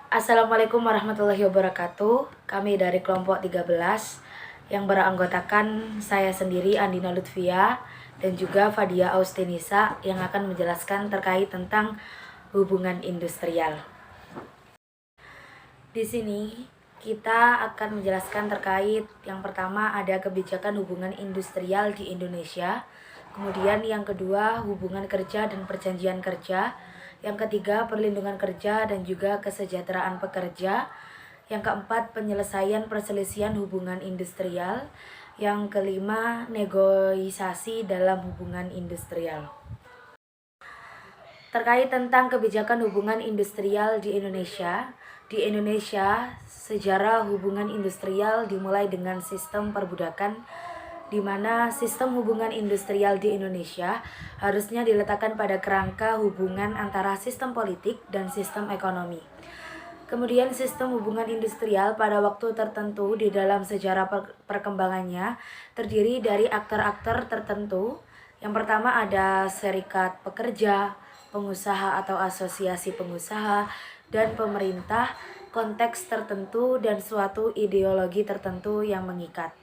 Assalamualaikum warahmatullahi wabarakatuh. Kami dari kelompok 13 yang beranggotakan saya sendiri Andina Lutfia dan juga Fadia Austinisa yang akan menjelaskan terkait tentang hubungan industrial. Di sini kita akan menjelaskan terkait yang pertama ada kebijakan hubungan industrial di Indonesia, kemudian yang kedua hubungan kerja dan perjanjian kerja, yang ketiga perlindungan kerja dan juga kesejahteraan pekerja, yang keempat penyelesaian perselisihan hubungan industrial, yang kelima negosiasi dalam hubungan industrial. Terkait tentang kebijakan hubungan industrial di Indonesia, sejarah hubungan industrial dimulai dengan sistem perbudakan, di mana sistem hubungan industrial di Indonesia harusnya diletakkan pada kerangka hubungan antara sistem politik dan sistem ekonomi. Kemudian sistem hubungan industrial pada waktu tertentu di dalam sejarah perkembangannya terdiri dari aktor-aktor tertentu. Yang pertama ada serikat pekerja, pengusaha atau asosiasi pengusaha, dan pemerintah, konteks tertentu dan suatu ideologi tertentu yang mengikat.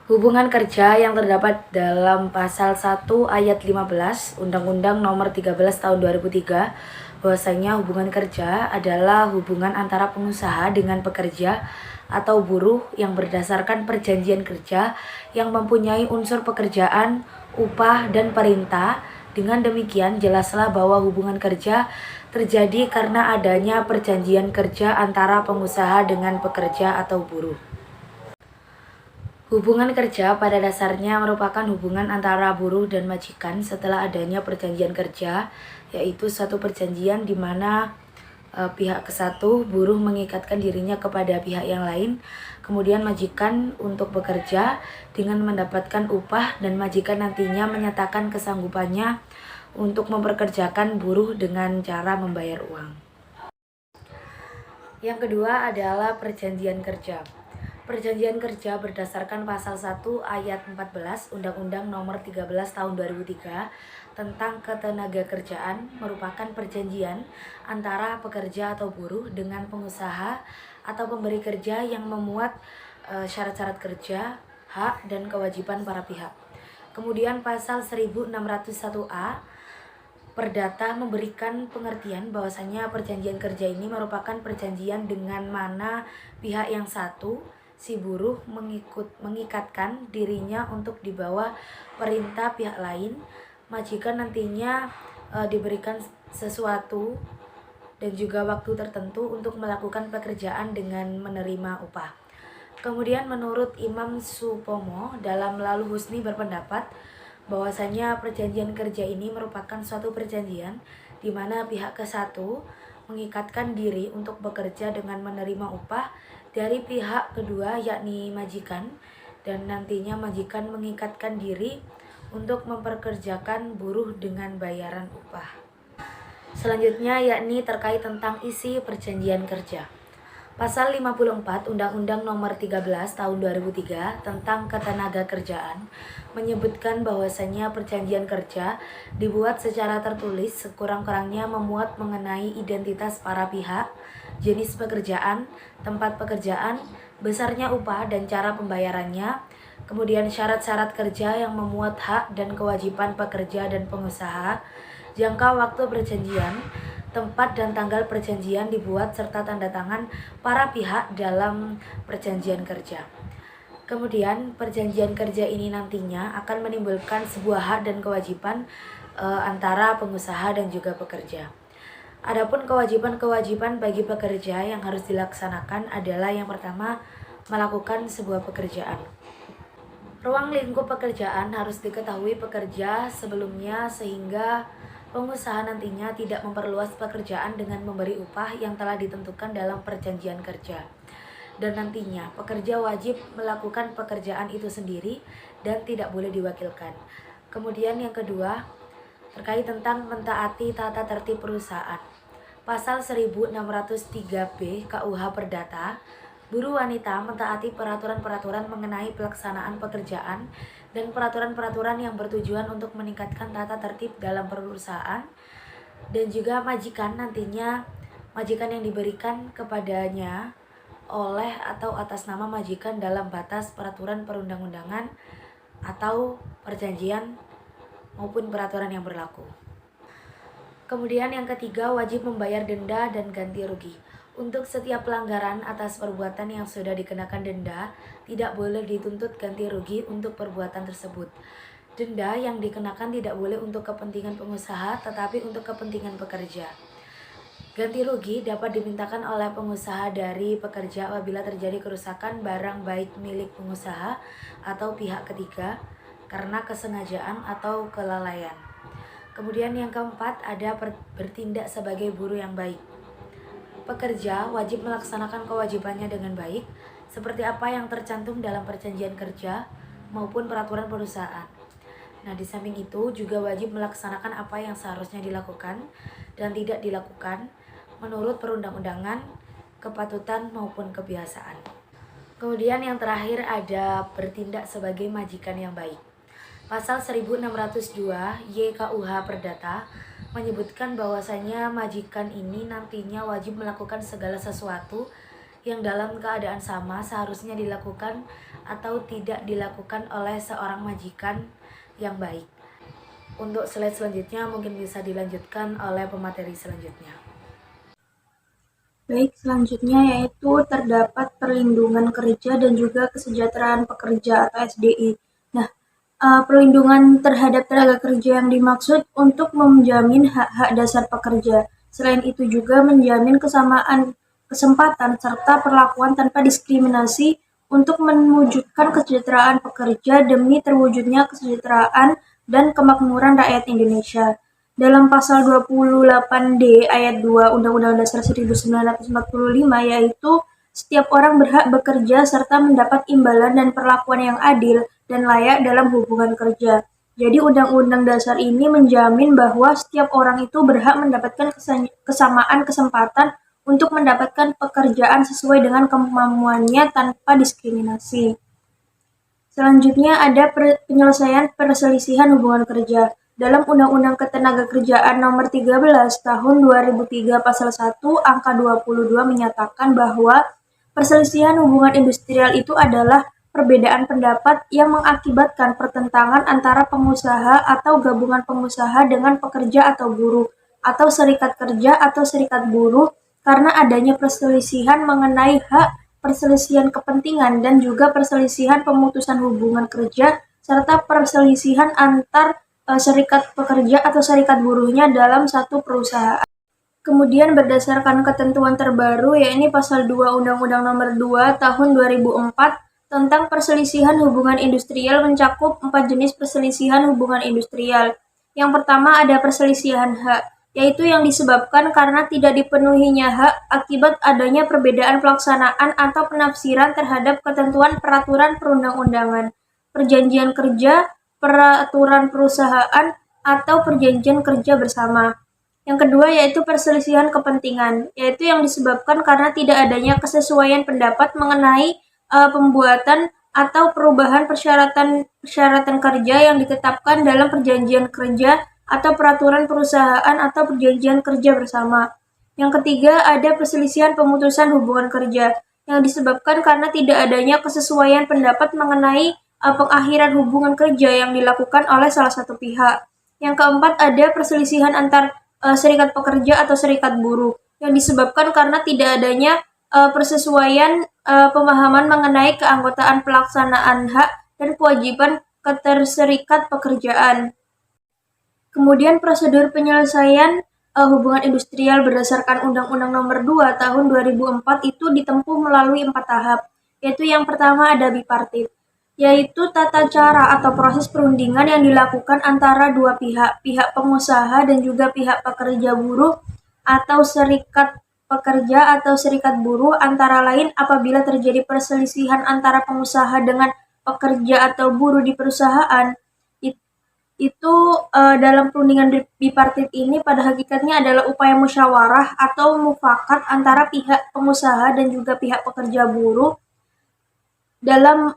Hubungan kerja yang terdapat dalam pasal 1 ayat 15 Undang-Undang Nomor 13 Tahun 2003 bahwasanya hubungan kerja adalah hubungan antara pengusaha dengan pekerja atau buruh yang berdasarkan perjanjian kerja yang mempunyai unsur pekerjaan, upah, dan perintah. Dengan demikian jelaslah bahwa hubungan kerja terjadi karena adanya perjanjian kerja antara pengusaha dengan pekerja atau buruh. Hubungan kerja pada dasarnya merupakan hubungan antara buruh dan majikan setelah adanya perjanjian kerja, yaitu suatu perjanjian di mana pihak ke satu buruh mengikatkan dirinya kepada pihak yang lain, kemudian majikan untuk bekerja dengan mendapatkan upah dan majikan nantinya menyatakan kesanggupannya untuk memperkerjakan buruh dengan cara membayar uang. Yang kedua adalah perjanjian kerja. Perjanjian kerja berdasarkan pasal 1 ayat 14 Undang-Undang Nomor 13 Tahun 2003 tentang ketenagakerjaan merupakan perjanjian antara pekerja atau buruh dengan pengusaha atau pemberi kerja yang memuat syarat-syarat kerja, hak, dan kewajiban para pihak. Kemudian pasal 1601A Perdata memberikan pengertian bahwasanya perjanjian kerja ini merupakan perjanjian dengan mana pihak yang satu, si buruh, mengikatkan dirinya untuk di bawah perintah pihak lain. Majikan nantinya diberikan sesuatu dan juga waktu tertentu untuk melakukan pekerjaan dengan menerima upah. Kemudian menurut Imam Supomo dalam Lalu Husni berpendapat bahwasanya perjanjian kerja ini merupakan suatu perjanjian di mana pihak ke satu mengikatkan diri untuk bekerja dengan menerima upah dari pihak kedua yakni majikan, dan nantinya majikan mengikatkan diri untuk memperkerjakan buruh dengan bayaran upah. Selanjutnya yakni terkait tentang isi perjanjian kerja. Pasal 54 Undang-Undang Nomor 13 Tahun 2003 tentang Ketenagakerjaan menyebutkan bahwasanya perjanjian kerja dibuat secara tertulis sekurang-kurangnya memuat mengenai identitas para pihak, jenis pekerjaan, tempat pekerjaan, besarnya upah dan cara pembayarannya, kemudian syarat-syarat kerja yang memuat hak dan kewajiban pekerja dan pengusaha, jangka waktu perjanjian, tempat dan tanggal perjanjian dibuat serta tanda tangan para pihak dalam perjanjian kerja. Kemudian perjanjian kerja ini nantinya akan menimbulkan sebuah hak dan kewajiban antara pengusaha dan juga pekerja. Adapun kewajiban-kewajiban bagi pekerja yang harus dilaksanakan adalah yang pertama melakukan sebuah pekerjaan. Ruang lingkup pekerjaan harus diketahui pekerja sebelumnya sehingga pengusaha nantinya tidak memperluas pekerjaan dengan memberi upah yang telah ditentukan dalam perjanjian kerja. Dan nantinya pekerja wajib melakukan pekerjaan itu sendiri dan tidak boleh diwakilkan. Kemudian yang kedua, terkait tentang mentaati tata tertib perusahaan. Pasal 1603B KUH Perdata, buruh wanita mentaati peraturan-peraturan mengenai pelaksanaan pekerjaan dan peraturan-peraturan yang bertujuan untuk meningkatkan tata tertib dalam perusahaan, dan juga majikan nantinya majikan yang diberikan kepadanya oleh atau atas nama majikan dalam batas peraturan perundang-undangan atau perjanjian maupun peraturan yang berlaku. Kemudian yang ketiga, wajib membayar denda dan ganti rugi. Untuk setiap pelanggaran atas perbuatan yang sudah dikenakan denda, tidak boleh dituntut ganti rugi untuk perbuatan tersebut. Denda yang dikenakan tidak boleh untuk kepentingan pengusaha, tetapi untuk kepentingan pekerja. Ganti rugi dapat dimintakan oleh pengusaha dari pekerja apabila terjadi kerusakan barang baik milik pengusaha atau pihak ketiga karena kesengajaan atau kelalaian. Kemudian yang keempat, ada bertindak sebagai buruh yang baik. Pekerja wajib melaksanakan kewajibannya dengan baik, seperti apa yang tercantum dalam perjanjian kerja maupun peraturan perusahaan. Nah, di samping itu juga wajib melaksanakan apa yang seharusnya dilakukan dan tidak dilakukan menurut perundang-undangan, kepatutan maupun kebiasaan. Kemudian yang terakhir ada bertindak sebagai majikan yang baik. Pasal 1602 YKUH Perdata menyebutkan bahwasanya majikan ini nantinya wajib melakukan segala sesuatu yang dalam keadaan sama seharusnya dilakukan atau tidak dilakukan oleh seorang majikan yang baik. Untuk slide selanjutnya mungkin bisa dilanjutkan oleh pemateri selanjutnya. Baik, selanjutnya yaitu terdapat perlindungan kerja dan juga kesejahteraan pekerja atau SDI. Nah, perlindungan terhadap tenaga kerja yang dimaksud untuk menjamin hak-hak dasar pekerja. Selain itu juga menjamin kesamaan kesempatan serta perlakuan tanpa diskriminasi untuk mewujudkan kesejahteraan pekerja demi terwujudnya kesejahteraan dan kemakmuran rakyat Indonesia. Dalam pasal 28D ayat 2 Undang-Undang Dasar 1945 yaitu setiap orang berhak bekerja serta mendapat imbalan dan perlakuan yang adil dan layak dalam hubungan kerja. Jadi Undang-Undang Dasar ini menjamin bahwa setiap orang itu berhak mendapatkan kesamaan kesempatan untuk mendapatkan pekerjaan sesuai dengan kemampuannya tanpa diskriminasi. Selanjutnya ada penyelesaian perselisihan hubungan kerja. Dalam Undang-Undang Ketenagakerjaan Nomor 13 Tahun 2003 Pasal 1 Angka 22 menyatakan bahwa perselisihan hubungan industrial itu adalah perbedaan pendapat yang mengakibatkan pertentangan antara pengusaha atau gabungan pengusaha dengan pekerja atau buruh, atau serikat kerja atau serikat buruh karena adanya perselisihan mengenai hak, perselisihan kepentingan, dan juga perselisihan pemutusan hubungan kerja, serta perselisihan antar serikat pekerja atau serikat buruhnya dalam satu perusahaan. Kemudian berdasarkan ketentuan terbaru, yaitu Pasal 2 Undang-Undang Nomor 2 Tahun 2004 tentang perselisihan hubungan industrial mencakup 4 jenis perselisihan hubungan industrial. Yang pertama ada perselisihan hak, yaitu yang disebabkan karena tidak dipenuhinya hak akibat adanya perbedaan pelaksanaan atau penafsiran terhadap ketentuan peraturan perundang-undangan, perjanjian kerja, peraturan perusahaan, atau perjanjian kerja bersama. Yang kedua yaitu perselisihan kepentingan, yaitu yang disebabkan karena tidak adanya kesesuaian pendapat mengenai pembuatan atau perubahan persyaratan kerja yang ditetapkan dalam perjanjian kerja atau peraturan perusahaan atau perjanjian kerja bersama. Yang ketiga ada perselisihan pemutusan hubungan kerja, yang disebabkan karena tidak adanya kesesuaian pendapat mengenai pengakhiran hubungan kerja yang dilakukan oleh salah satu pihak. Yang keempat ada perselisihan antar serikat pekerja atau serikat buruh, yang disebabkan karena tidak adanya persesuaian pemahaman mengenai keanggotaan pelaksanaan hak dan kewajiban keterserikat pekerjaan. Kemudian prosedur penyelesaian hubungan industrial berdasarkan Undang-Undang Nomor 2 Tahun 2004 itu ditempuh melalui 4 tahap, yaitu yang pertama ada bipartit, yaitu tata cara atau proses perundingan yang dilakukan antara dua pihak, pihak pengusaha dan juga pihak pekerja buruh atau serikat pekerja atau serikat buruh, antara lain apabila terjadi perselisihan antara pengusaha dengan pekerja atau buruh di perusahaan. Itu dalam perundingan bipartit ini pada hakikatnya adalah upaya musyawarah atau mufakat antara pihak pengusaha dan juga pihak pekerja buruh dalam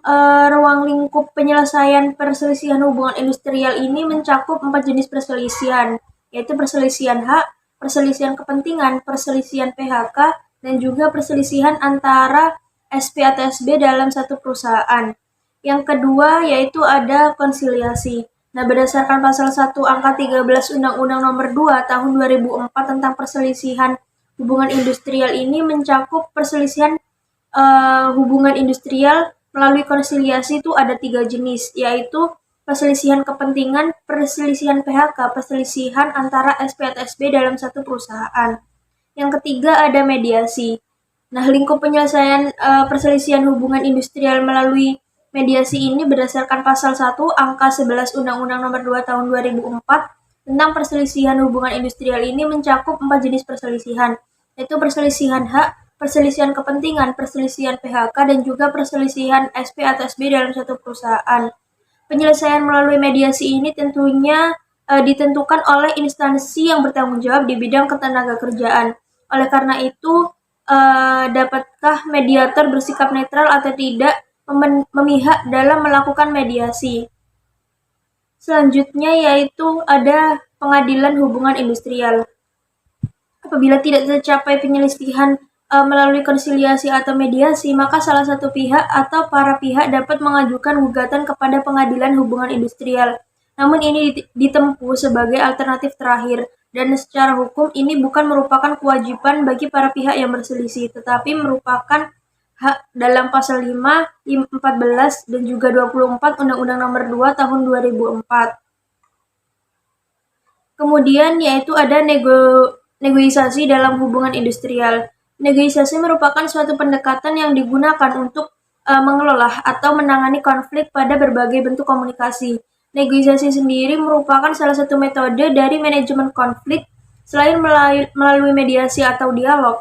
ruang lingkup penyelesaian perselisihan hubungan industrial ini mencakup 4 jenis perselisihan, yaitu perselisihan hak, perselisihan kepentingan, perselisihan PHK, dan juga perselisihan antara SP atau SB dalam satu perusahaan. Yang kedua yaitu ada konsiliasi. Nah, berdasarkan pasal 1 angka 13 Undang-Undang Nomor 2 Tahun 2004 tentang perselisihan hubungan industrial ini mencakup perselisihan hubungan industrial melalui konsiliasi itu ada 3 jenis, yaitu perselisihan kepentingan, perselisihan PHK, perselisihan antara SP atau SB dalam satu perusahaan. Yang ketiga ada mediasi. Nah, lingkup penyelesaian perselisihan hubungan industrial melalui mediasi ini berdasarkan pasal 1 angka 11 Undang-Undang Nomor 2 Tahun 2004 tentang perselisihan hubungan industrial ini mencakup 4 jenis perselisihan, yaitu perselisihan hak, perselisihan kepentingan, perselisihan PHK, dan juga perselisihan SP atau SB dalam satu perusahaan. Penyelesaian melalui mediasi ini tentunya ditentukan oleh instansi yang bertanggung jawab di bidang ketenagakerjaan. Oleh karena itu, dapatkah mediator bersikap netral atau tidak memihak dalam melakukan mediasi? Selanjutnya yaitu ada pengadilan hubungan industrial. Apabila tidak tercapai penyelesaian melalui konsiliasi atau mediasi, maka salah satu pihak atau para pihak dapat mengajukan gugatan kepada pengadilan hubungan industrial. Namun ini ditempuh sebagai alternatif terakhir, dan secara hukum ini bukan merupakan kewajiban bagi para pihak yang berselisih, tetapi merupakan hak dalam pasal 5, 14, dan juga 24 Undang-Undang Nomor 2 Tahun 2004. Kemudian yaitu ada negosiasi dalam hubungan industrial. Negosiasi merupakan suatu pendekatan yang digunakan untuk mengelola atau menangani konflik pada berbagai bentuk komunikasi. Negosiasi sendiri merupakan salah satu metode dari manajemen konflik. Selain melalui mediasi atau dialog,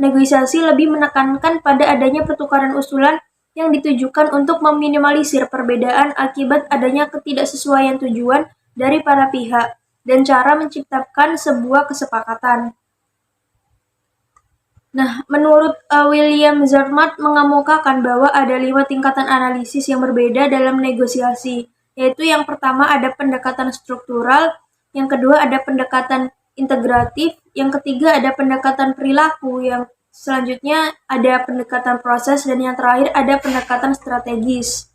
negosiasi lebih menekankan pada adanya pertukaran usulan yang ditujukan untuk meminimalisir perbedaan akibat adanya ketidaksesuaian tujuan dari para pihak dan cara menciptakan sebuah kesepakatan. Nah, menurut William Zermatt mengemukakan bahwa ada 5 tingkatan analisis yang berbeda dalam negosiasi, yaitu yang pertama ada pendekatan struktural, yang kedua ada pendekatan integratif, yang ketiga ada pendekatan perilaku, yang selanjutnya ada pendekatan proses, dan yang terakhir ada pendekatan strategis.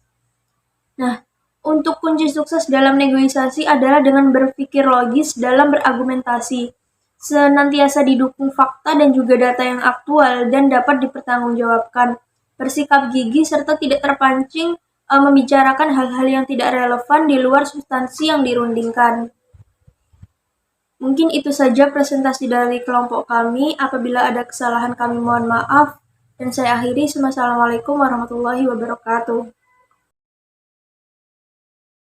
Nah, untuk kunci sukses dalam negosiasi adalah dengan berpikir logis dalam berargumentasi, senantiasa didukung fakta dan juga data yang aktual dan dapat dipertanggungjawabkan, bersikap gigih serta tidak terpancing membicarakan hal-hal yang tidak relevan di luar substansi yang dirundingkan. Mungkin itu saja presentasi dari kelompok kami. Apabila ada kesalahan kami mohon maaf. Dan saya akhiri. Wassalamualaikum warahmatullahi wabarakatuh.